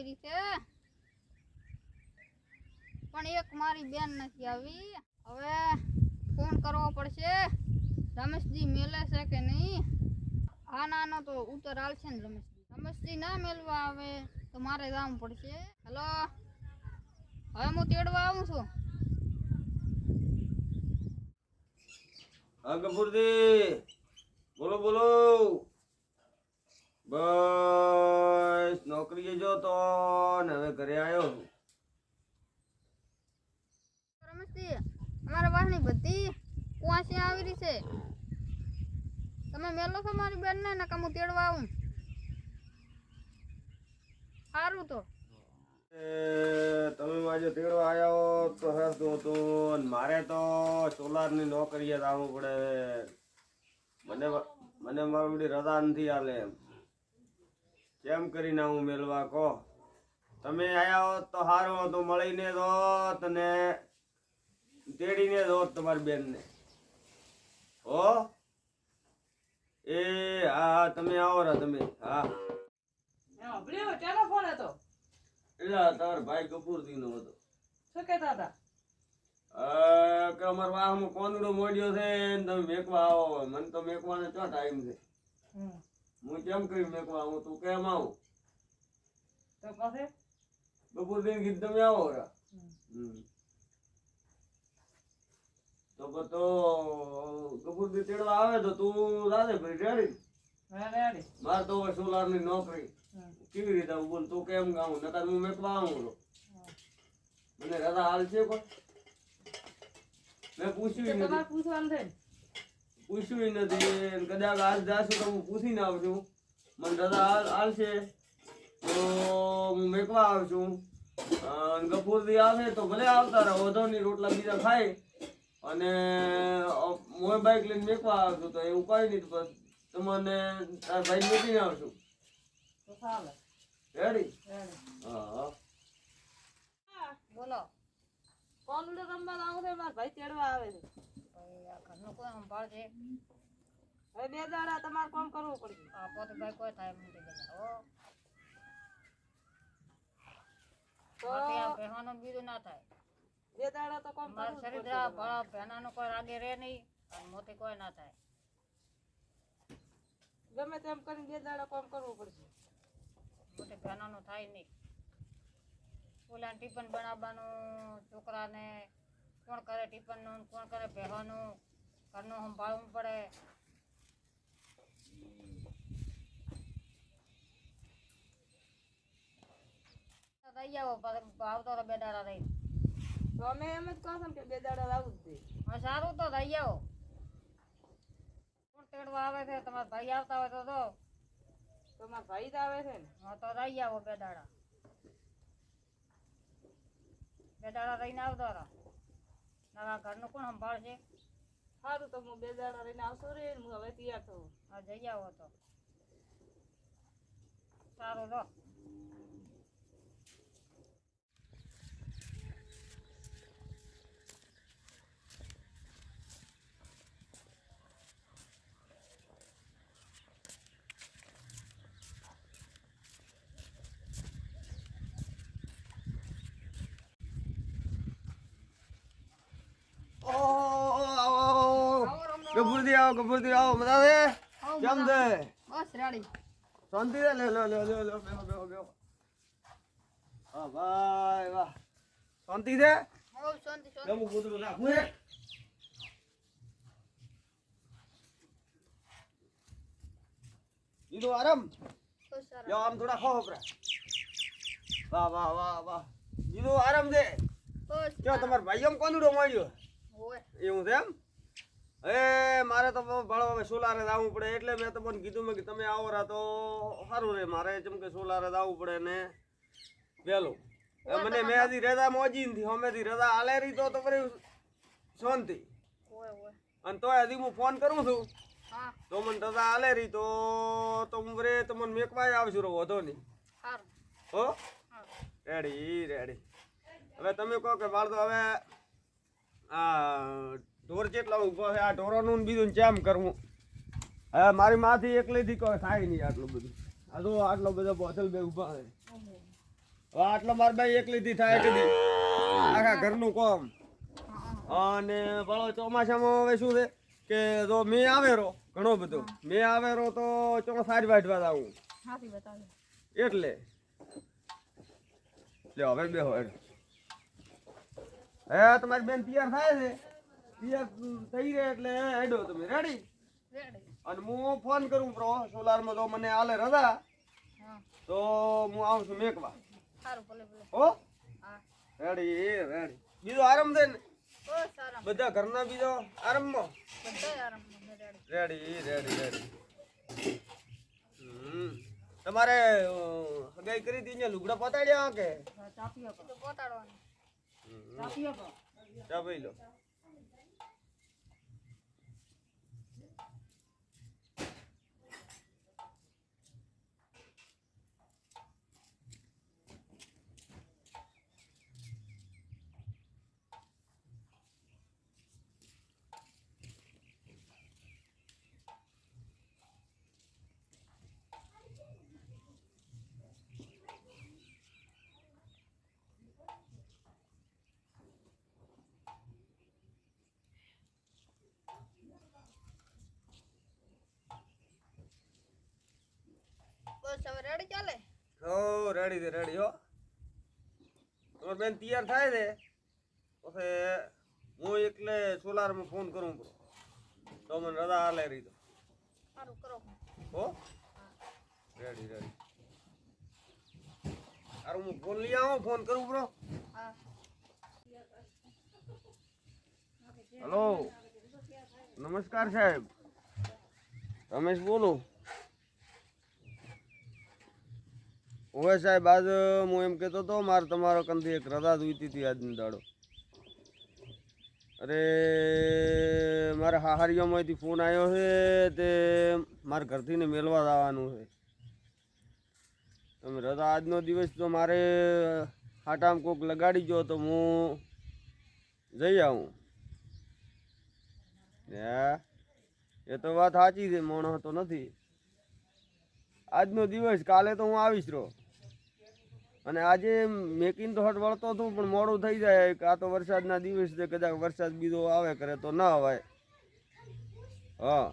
આવી રહી છે પણ એક મારી બેન નથી આવી. હવે ફોન કરવો પડશે. રમેશજી મેલે છે કે નહીં? હા નાનો તો ઉત્તર આવશે ને રમેશજી. રમેશજી ના મેલવા આવે તો મારે જવું પડશે. હેલો, હવે હું તેડવા આવું છું. હા ગફુરજી, બોલો બોલો. બસ નોકરીએ જો તો ને હવે ઘરે આવ્યો. રમેશજી, અમારા વાહની બધી કુવાસી આવી રહી છે. તમે મેલો છો મારી બેન ને નકા હું તેડવા આવું. સારું તો તમે આજે તેડવા આવ્યો તો હરતું હતું. મારે તો સોલારની નોકરીએ જવું પડે. મને મારું બધી રજા નથી હાલે. કેમ કરીને હું મેળવા કહો? તમે આવ્યા હોત તો સારું હતું, મળીને દોત ને તેડીને દોત તમારી બેનને. હો એ હા, તમે આવો રા તમે. હા ફોન હતો એટલે તારા ભાઈ કપૂરજી નો હતો. શું કહેતા હતા? કે અમારા વાહમાં કોંદડો મોડ્યો છે ને તમે મેકવા આવો. મને તો મેકવાનો ચો ટાઈમ છે. હું કેમ કરી મેકવા આવું? તું કેમ આવું? તો પાસે કપૂરજી કીધું તમે આવો રા. તો કપૂરજી તેડવા આવે તો તું રાધે ભાઈ રેડી. મારે તો સોલાર ની નોકરી કેવી રીતે આવું બોલ? તું કેમ ગાવું? નકર હું મેકવા આવું. મને રજા હાલ છે પણ મેં પૂછ્યું નથી. કદાચ આજ જાશું તો હું પૂછીને આવશું. મને રજા હાલ છે તો હું મેકવા આવશું. ગફુરજી આવે તો ભલે આવતા રહો, વધો ની રોટલા બીજા ખાય અને મોય બાઈક લઈને મેકવા આવશું. તો એવું કઈ નહીં, બસ તમને તાર ભાઈ મેકીને આવશું. રેડી? હા બોલો. કોંદડો રમવા આવું છે, મારા ભાઈ તેડવા આવે છે. ઘરનું કોઈ સંભાળશે? હવે 2 દાડા તમારે કામ કરવું પડશે. આપો તો ભાઈ કોઈ થાય નથી દેતા. તો પહેવાનું બીજું ના થાય. 2 દાડા તો કામ મારું કરવું શરીર પહેનાનું કોઈ રાગે રહે નહીં અને મોતી કોઈ ના થાય. ગમે તેમ કરીને 2 દાડા કામ કરવું પડશે. મોટી પહેનાનું થાય નહીં. ઓલા ટિફિન બનાવવાનું, છોકરાને કોણ કરે ટિફિનનું, કોણ કરે પહેવાનું, ઘરનું સંભાળવું પડે. રહી આવો, આવતો તો 2 દાડા રહી. તો અમે એમ જ કહો છો કે 2 દાડા આવું જ દે. સારું તો રહી આવો. કોણ તેડવા આવે છે? તમારા ભાઈ આવતા હોય તો તમારા ભાઈ જ આવે છે ને? હા તો રહી આવો 2 દાડા. 2 દાડા રહીને આવતો રહો. નવા ઘરનું કોણ સંભાળશે? સારું તો હું 2 દાડા રહીને આવશો રે. હું હવે તૈયાર થઉં. હા જઈ આવો તો સારું લો. ગફુરજી આવો, ગફુરજી આવો. મજા છે? કેમ છે? બસ રેડી. શાંતિ રે? લે લે લે લે લે બેહો બેહો બેહો. હા ભાઈ વાહ, શાંતિ છે? બહુ શાંતિ શાંતિ. જમું કૂતરું નાખું હે. ઈદો આરામ. બસ સારા. જો આમ થોડા ખો ખપરા. વાહ વાહ વાહ વાહ. ઈદો આરામ છે. બસ જો તમારા ભાઈ એમ કોંદડો મળ્યો હોય. એવું છે એમ? એ મારે તો ભણવા સોલારે જવું પડે એટલે મેં તમને કીધું મેં કે તમે આવો રા તો સારું રે. મારે જેમ કે સોલારે જવું પડે ને વહેલું. મને મેં હજી રજા મોજી નથી. હમેથી રજા આલે રહી તો ફરી શાંતિ. હોય. અને તોય હજી હું ફોન કરું છું હા તો મને રજા આલે રહી તો હું રે તમને મેકવાય આવશું રહો, વધો નહીં. સારું. હો હા રેડી રેડી. હવે તમે કહો કે મારે તો હવે આ ઢોર જેટલા ઊભો છે, આ ઢોરોનું બીજું ચેમ કરવું. હવે મારી માથી એકલીથી કોઈ થાય નહીં આટલું બધું. આ તો આટલો બધો બોથલ બે ઊભા છે. હવે આટલો માર ભાઈ એકલીથી થાય કદી આખા ઘરનું કામ. અને ભલો ચોમાસામાં હવે શું છે કે જો મેં આવેરો ઘણો બધો મેં આવેરો તો ચોક સારી વાટવા આવું હાથી બતાવ્યો. એટલે લ્યો હવે બેહો હેડ. હે તમારી બેન તૈયાર થાય છે, તૈયાર થઈ રહે એટલે હેડો તમે રેડી. રેડી. અને હું ફોન કરું પ્રો સોલારમાં તો મને હાલે રજા હા. તો હું આવું છું મેકવા. સારું ભલે ભલે. હો હા. Ready ready. બીજો આરામ છે ને બસ આરામ. બધા ઘરના બીજો આરામમાં બધાય આરામમાં. રેડી. Ready ready ready. તમારે હગાઈ કરી હતી ને લુગડા પતાડ્યા કે ચાપીઓ તો પોતાડવાનું. ચા પી લો. બસ હવે રેડી ચાલે. હો રેડી છે રેડી હો. તમારી બેન તૈયાર થાય છે પછી હું એકલે સોલારમાં ફોન કરું તો મને રજા હાલે રહી તો સારું કરો. હો રેડી રેડી. સારું હું ફોન લઈ આવું ફોન કરું બ્રો. હા. હલો નમસ્કાર સાહેબ, રમેશ બોલું. ઓવે સાહેબ આજ હું એમ કહેતો હતો મારે તમારો કંથી એક રજા જોઈતી હતી આજની દાડો. અરે મારે હાહારીઓમાંથી ફોન આવ્યો છે તે મારે ઘરથી ને મેળવા જવાનું છે. તમે રજા આજનો દિવસ તો મારે હાટામ કોક લગાડી જો તો હું જઈ આવું. હે એ તો વાત સાચી છે, મોણો તો નથી. આજનો દિવસ કાલે તો હું આવીશ રહો. અને આજે મેકીને તો હટ વળતો હતું પણ મોડું થઈ જાય. આ તો વરસાદના દિવસ છે, કદાચ વરસાદ બીજો આવે કરે તો ના અવાય. હા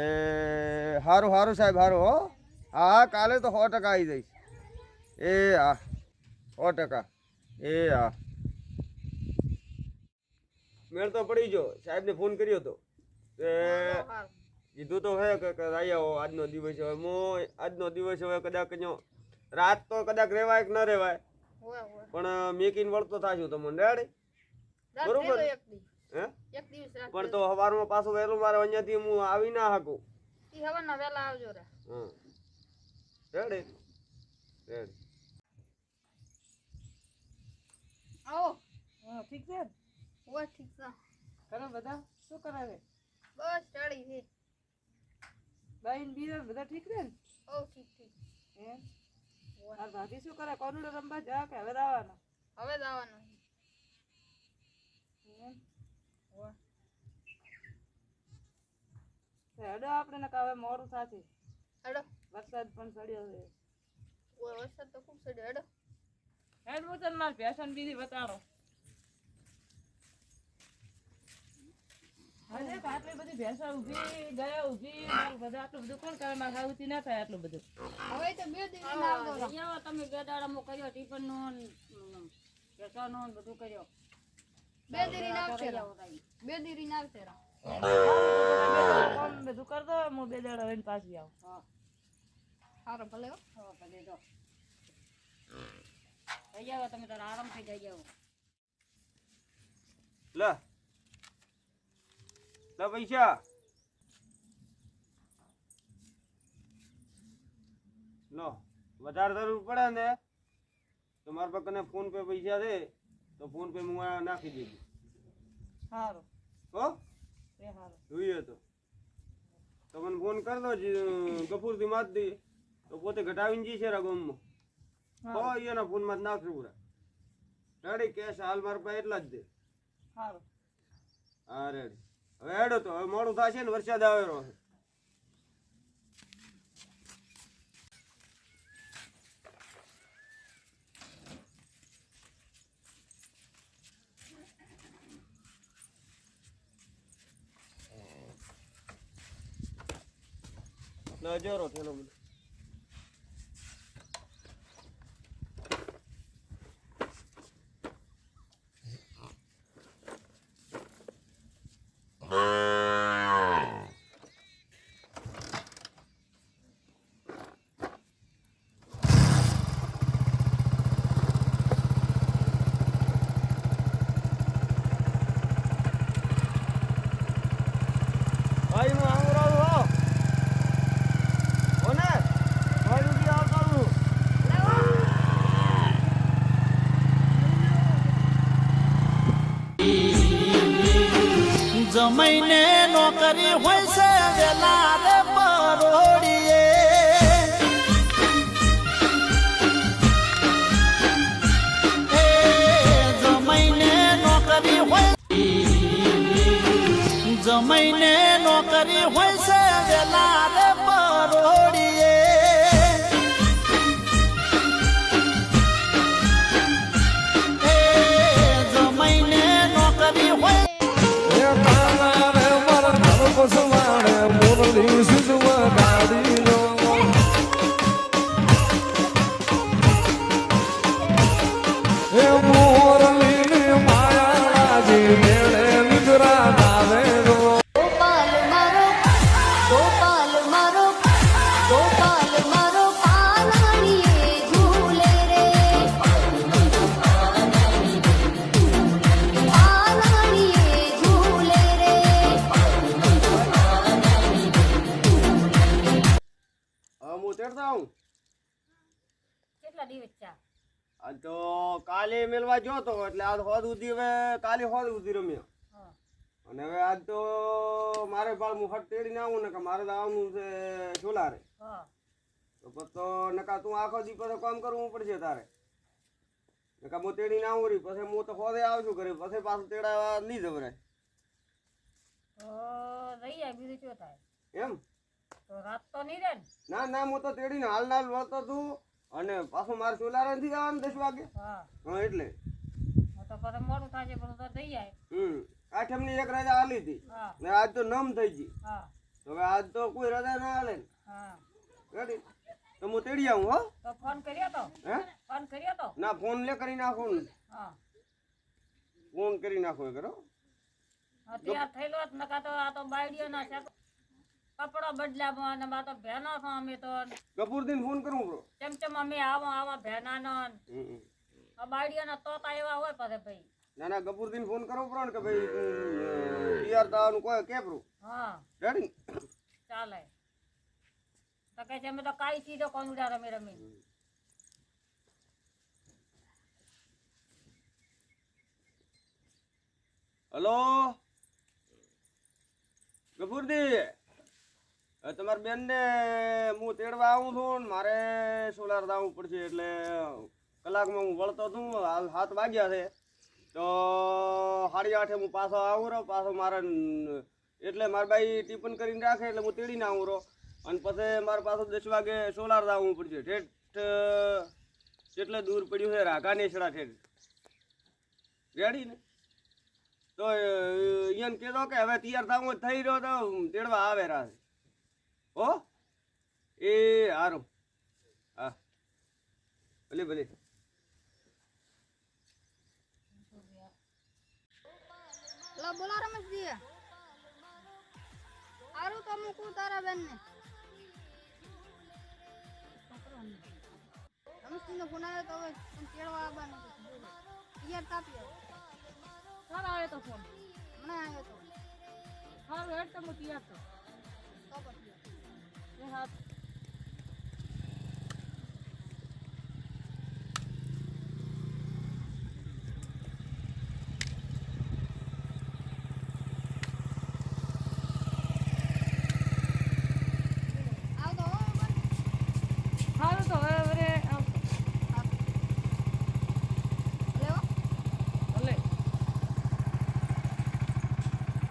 એ સારું સારું સાહેબ સારું હો. હા કાલે તો 100% આવી જઈશ. એ હા 100%. એ હા મેળ તો પડી ગયો. સાહેબને ફોન કર્યો હતો કે કીધું તો હે કે આવી આવો આજનો દિવસ. હવે હું આજનો દિવસ હવે કદાચ રાત તો કદાચ રહેવાય કે ન રહેવાય હોય હોય. પણ મેકીને વળતો થાશું તમને રેડી. રાત બરોબર થયેલો એક દી. હે એક દિવસ રાત પણ તો સવારમાં પાછું વહેલું મારે અહીંયાથી હું આવી ના શકું. ઈ હવારના વહેલા આવજો રે. હમ રેડી રેડી. આવો. હા ઠીક છે ને? હોય ઠીક છે. ઘણા બધા શું કરે છે? બસ રેડી છે. બાઈન બીજા બધા ઠીક છે ને? ઓ ઠીક ઠીક. એમ આ ભાભી શું કરે? કોનુડો રમવા જા કે હવે આવવાના? હવે જ આવવાનું છે. એમ હોય. હેડો આપણે ને હવે મોડું થાશે. હેડો. વરસાદ પણ ચડ્યો છે. ઓય વરસાદ તો ખૂબ ચડ્યો. હેડો. હેડ હું તને મારી ભેસન બીજી બતાડો. હવે આટલી બધી ભેંસો ઊભી ગયા ઊભી મારું બધા આટલું બધું કોણ કરે? મારે ખાવતી ના થાય આટલું બધું. હવે તો બે દિવસ ના આવતો રહો. તમે બે દાડામાં કર્યો ટિફિન નું ભેંસોનું બધું કર્યો. બે દીરી નાખશે રા. બે દીરી નાખશે રા. કામ બધું કર દો હું બે દાડા રહીને પાછી આવું. સારો ભલે હો. ભલે તો થઈ જાવ તમે તારા આરામથી જઈ જાવ. લે લે પૈસા લો. વધારે જરૂર પડે ને તો મારા પાસે ફોન પે પૈસા છે તો ફોન પે હું આ નાખી દેજો. સારું હો એ સારું જોઈએ તો તમને ફોન કરી દો ગફુરથી માત દઈ તો પોતે ઘટાવીને જઈશે ગામમાં. હો એના ફોનમાં જ નાખશું પૂરા રેડી. કેશ હાલ મારા પાસે એટલા જ દે. સારું હા રેડી. હવે હેડો તો હવે મોડું થશે ને વરસાદ આવેલો છે. લે જોરો થેલો મને. ભાઈ હું આવું રહું હો. કોને? ભાઈ ઉડી આવતો હું. જમાઈને નોકરી હોય છે વેલા રે બરોડીએ જમાઈને નોકરી હોય જમાઈને નોકરી હોય છે વેલા રે બરોડીએ જમાઈને નોકરી હોય મુરલી સુજવા ગાડી નો હે મુરલી માયા જી મેળે વિગરા નાવે રો ગોપાલ મારો ગોપાલ મારો ગોપાલ મારો પાલણીએ ઝૂલે રે પાલણીએ ઝૂલે રે હું તેડતા હું. કેટલા દિવસ ચા આ તો કાલે મેલવા ગયો તો એટલે આજ હોદ ઉધી હવે કાલે હોદ ઉધી રમ્યો. હા અને હવે આજ તો મારે બાળ હું હટ તેડીને આવું ને કે મારે તો આવવાનું છે સોલારે. હા તો પછી તો નકા તું આખો દી પછી કામ કરવું પડશે તારે. નકા હું તેડીને આવું રહી પછી હું તો હોદે આવશું ઘરે પછી પાછું તેડાવા નહીં જવરાય તો રહી જાય બીજું શું થાય એમ. તો રાત તો નહીં રહે ને ના ના હું તો તેડીને હાલ નાલ વળતો તું અને પાછું મારે સોલારે નથી જવાનું 10 વાગે. હા હા એટલે તો પછી મોડું થાય છે બધું તો થઈ જાય આઠમની એક રજા હાલી હતી હા ને આજ તો નમ થઈ ગઈ. હા તો હવે આજ તો કોઈ રજા ના હાલે ને. હા રેડી તો હું તેડી આવું હો. તો ફોન કર્યો તો હે ફોન કર્યો તો ના ફોન લે કરી નાખો ને. હા ફોન કરી નાખો એ કરો. અત્યાર થયેલો જ નકા તો આ તો બાયડીઓ ના છે કપડો બદલામાં અને બા તો ભેનો છો અમે તો કપૂરદીન ફોન કરું બ્રો. ચમચમ અમે આવા ભેનાનો આ બાયડીઓના તોતા એવા હોય પાછે ભાઈ ના ના કપૂરદીન ફોન કરો બ્રો ને કે ભાઈ તૈયાર થવાનું કોઈ કે બ્રો. હા રેડી ચાલે તો કે છે અમે તો કાઈ સીધો કોનુડા રમી રમી હલો કપૂરદી તમારી બેન ને હું તેડવા આવું છું ને મારે સોલાર જવું પડશે એટલે કલાકમાં હું વળતો છું. હાલ 7 વાગ્યા છે તો 8:30 હું પાછો આવું રહો પાછો મારે એટલે મારી બાઈ ટિફિન કરીને રાખે એટલે હું તેડીને આવું રહો અને પછી મારે પાછો 10 વાગે સોલાર જવું પડશે. ઠેઠ કેટલે દૂર પડ્યું છે રાઘાનેસડા ઠેઠ. રેડી ને તો એને કહેતો કે હવે તૈયાર થવું થઈ રહ્યો તો તેડવા આવે રાહ. હો એ હારું હા ભલે ભલે. લો બોલો રમેશજી સારું તો મૂકું તારા બેન ને રમેશજી નો ફોન આવ્યો તો હવે તને તેડવા આવવાનું છે. તૈયાર તાપી આવો. ચાલ આવે તો ફોન હમણાં આવ્યો તો સારું હેડ તો હું તૈયાર તો પછી એ હા આવતો હો બસ. સારું તો હવે હવે લેવો ભલે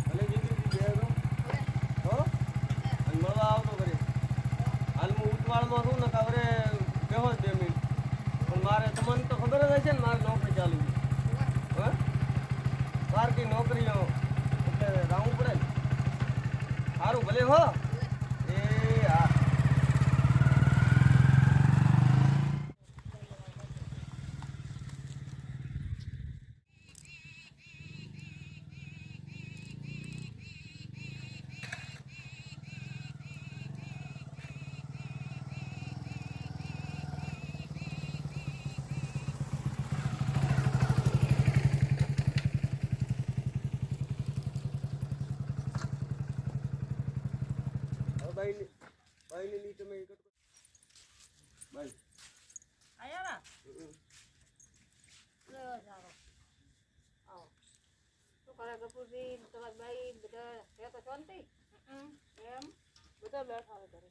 ભલે જીગરી બેહો હો અને મળવા આવતો ઘરે. હાલ હું ઉતવાળમાં છું ને ખબરે બેહો જ 2 મિનિટ પણ મારે તમને તો ખબર જ હશે ને મારી નોકરી ચાલુ છે. હા બારકી નોકરીઓ એટલે જવું પડે ને. સારું ભલે હો એ હા બાઈને ની તમે એ કરતો બાઈ આયા લે જારો આવો શું કરે કપૂરજી તમારી બાઈ બધા છે તો શાંતિ એમ બધા બેઠા હોય ઘરે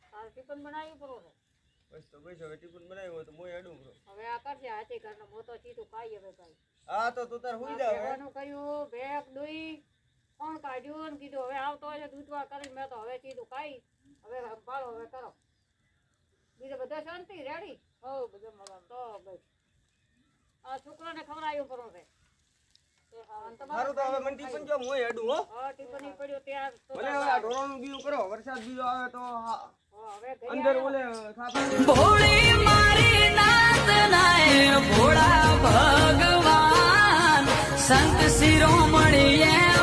તારે ટિફિન બનાવ્યું પડો છે બસ તો બસ હવે ટિફિન બનાવ્યું હોય તો મોય અડું કરો હવે આ કરશે હાથી ઘરનો મોટો ચીતું ખાઈ હવે ભાઈ હા તો તું તાર હુઈ જા હવે કહેવાનું કર્યું ભેગ દોઈ કોણ કાઢ્યું ને કીધું હવે આવતો હોય છે દૂધવા કરીને મેં તો હવે કીધું ખાઈ હવે સંભાળો હવે કરો બીજા બધા શાંતિ રેડી હો બધા મળવા તો બસ આ છોકરાને ખવડાવ્યું પડો છે સારું તો હવે મને ટિફિન જો મોય અડું હો હા ટિફિન પડ્યો ત્યાં તો ભલે હવે આ ઢોરાનું બીજું કરો વરસાદ બીજો આવે તો હવે ઘરે અંદર ઓલે થાપા ભોળી મારી નાત નાય ભોળા ભગવાન સંત શિરોમણીએ